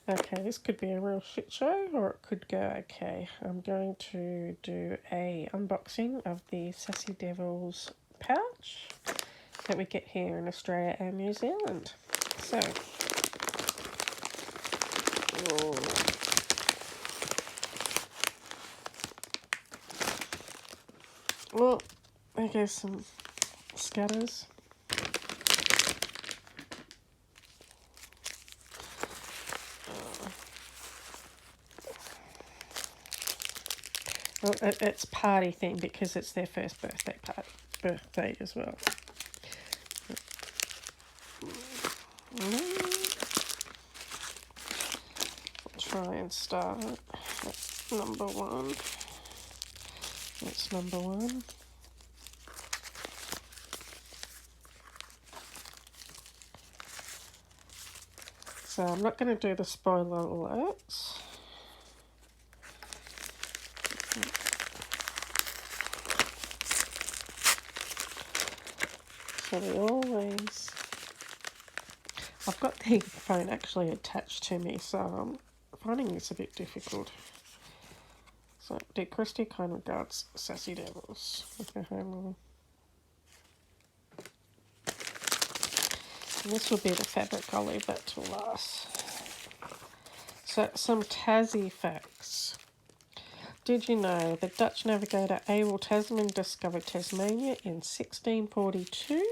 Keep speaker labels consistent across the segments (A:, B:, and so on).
A: Okay, this could be a real shit show or it could go okay. I'm going to do a unboxing of the Sassy Devils pouch that we get here in Australia and New Zealand. So, well, I guess some scatters. Well, it's party thing because it's their first birthday as well. I'll try and start at number one. That's number one. So I'm not going to do the spoiler alerts. So they always... I've got the phone actually attached to me, so I'm finding this a bit difficult. So, dear Christy, kind regards, Sassy Devils. Okay, home. And this will be the fabric, I'll leave that till last. So, some Tassie facts. Did you know the Dutch navigator Abel Tasman discovered Tasmania in 1642?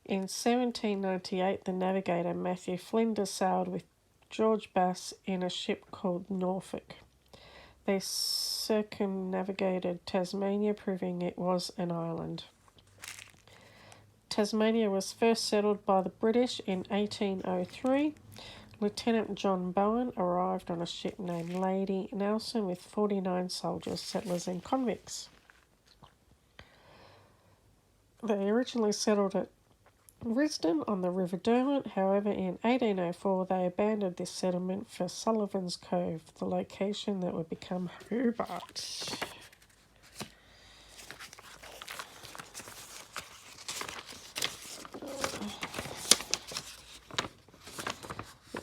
A: In 1798, the navigator Matthew Flinders sailed with George Bass in a ship called Norfolk. They circumnavigated Tasmania, proving it was an island. Tasmania was first settled by the British in 1803. Lieutenant John Bowen arrived on a ship named Lady Nelson with 49 soldiers, settlers and convicts. They originally settled at Risdon on the River Derwent. However, in 1804 they abandoned this settlement for Sullivan's Cove, the location that would become Hobart.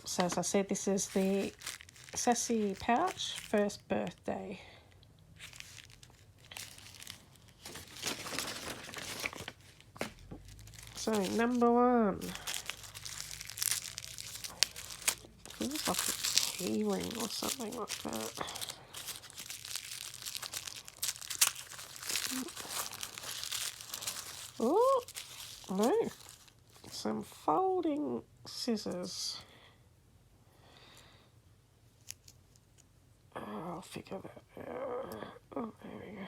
A: So as I said, this is the Sassy pouch, first birthday. So number one. Feels like a key ring or something like that. Oh, no. Some folding scissors. I'll figure that out. Oh, there we go.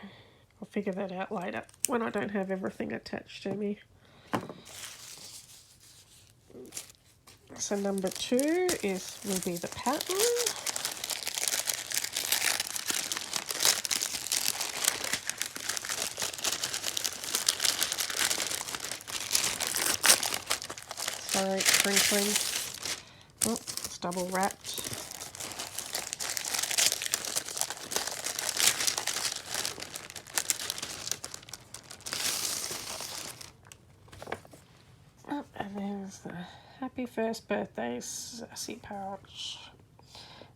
A: I'll figure that out later when I don't have everything attached to me. So number two will be the pattern. Sorry, crinkling. Oh, it's double wrapped. Oh, and there's the Happy First Birthday Sassy pouch.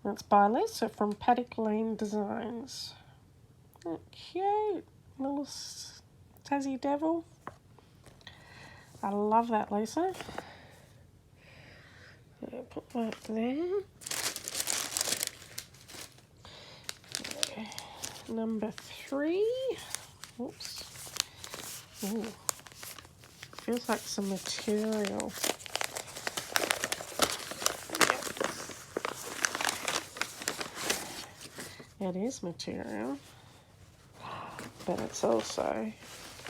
A: That's by Lisa from Paddock Lane Designs. Oh, cute little Tassie Devil. I love that, Lisa. So put that there. Okay. Number three. Oops. Ooh. Feels like some material. It is material, but it's also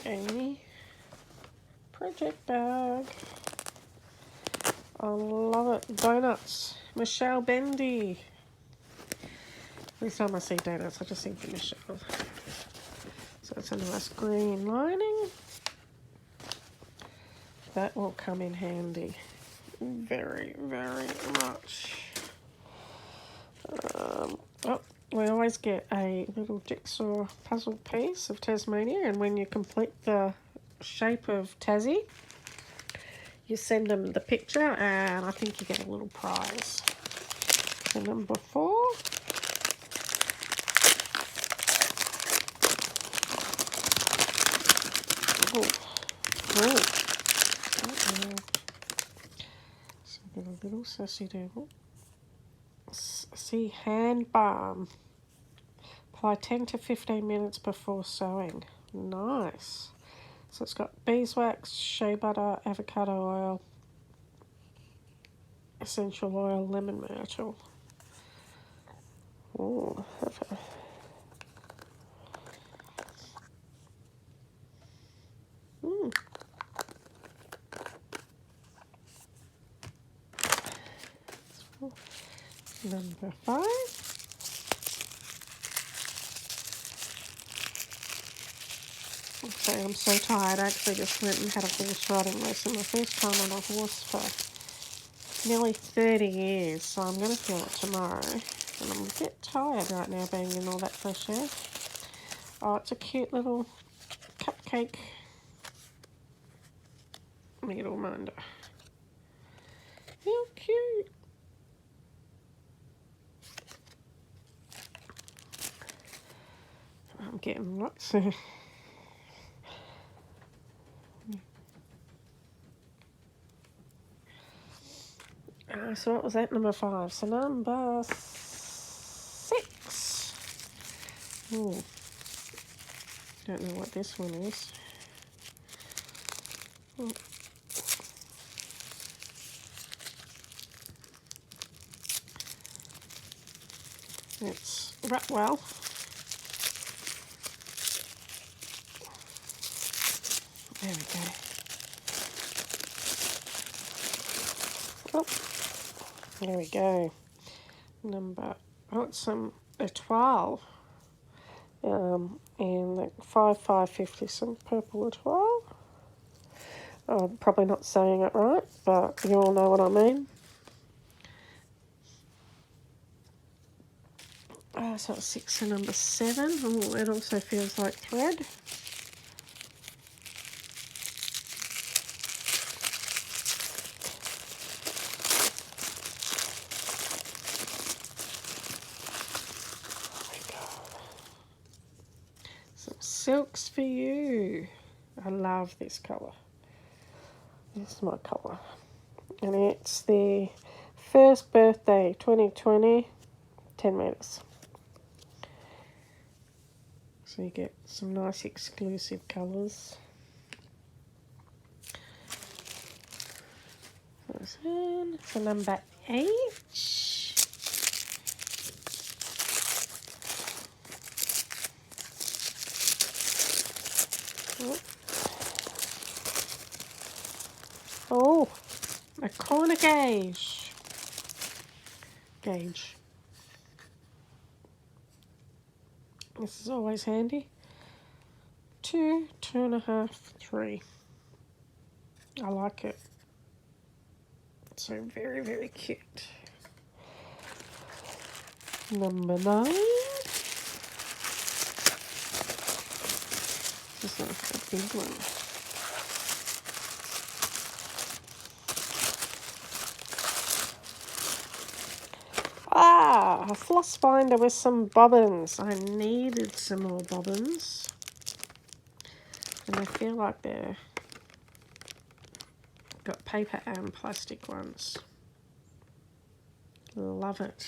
A: a project bag. I love it. Donuts. Michelle Bendy. Every time I see donuts, I just think of Michelle. So it's a nice green lining. That will come in handy very, very much. We always get a little jigsaw puzzle piece of Tasmania, and when you complete the shape of Tassie, you send them the picture, and I think you get a little prize. for number 4. Oh, oh. So I've got a little Sassy devil. See, hand balm. Apply 10 to 15 minutes before sewing. Nice. So it's got beeswax, shea butter, avocado oil, essential oil, lemon myrtle. Oh, Number 5. Okay, I'm so tired. I actually just went and had a horse riding lesson. My first time on a horse for nearly 30 years, so I'm going to feel it tomorrow. And I'm a bit tired right now being in all that fresh air. Oh, it's a cute little cupcake needle minder. How cute. I'm getting lots of... so what was that? Number 5. So number 6. Ooh. Don't know what this one is. Ooh. It's Ratwell. There we go. Oh, there we go. It's a 12. And the 550, some purple étoile. I'm probably not saying it right, but you all know what I mean. So it's 6 and number 7. Oh, it also feels like thread. Oh my God. Some silks for you. I love this colour. This is my colour. And it's the first birthday 2020, 10 metres. So you get some nice exclusive colours. So number 8. Oh, a corner gauge. This is always handy. 2, 2.5, 3. I like it. So very, very cute. Number 9. This is a big one. A floss binder with some bobbins. I needed some more bobbins. And I feel like they're got paper and plastic ones. Love it.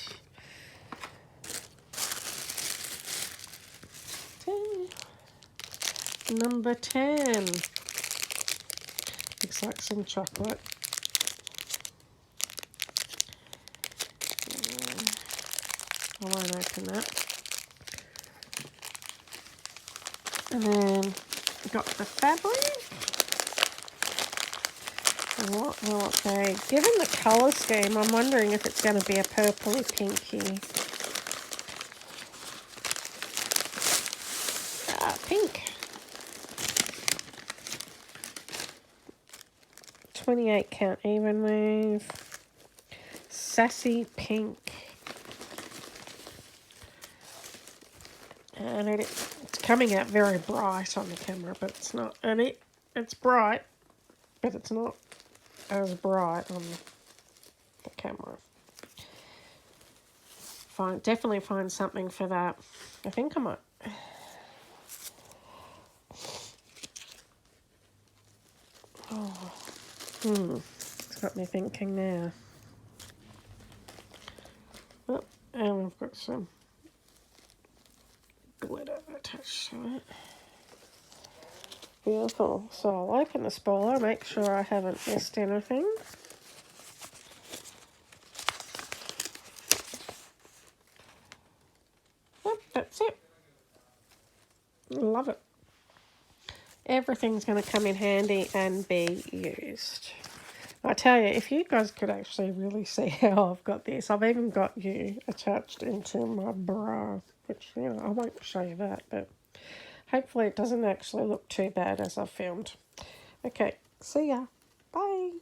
A: 10. Number 10. Looks like some chocolate. I won't open that. And then got the fabric. What will it be? Given the colour scheme, I'm wondering if it's going to be a purpley pinky. Pink. 28 count even weave. Sassy pink. And it's coming out very bright on the camera, but it's not. And it's bright, but it's not as bright on the camera. definitely find something for that. I think I might. It's got me thinking now. Oh, and I've got some glitter attached to it. Beautiful. So I'll open the spoiler, make sure I haven't missed anything. Yep, that's it. Love it. Everything's going to come in handy and be used. I tell you, if you guys could actually really see how I've got this, I've even got you attached into my bra, which, you know, I won't show you that, but hopefully it doesn't actually look too bad as I've filmed. Okay, see ya. Bye.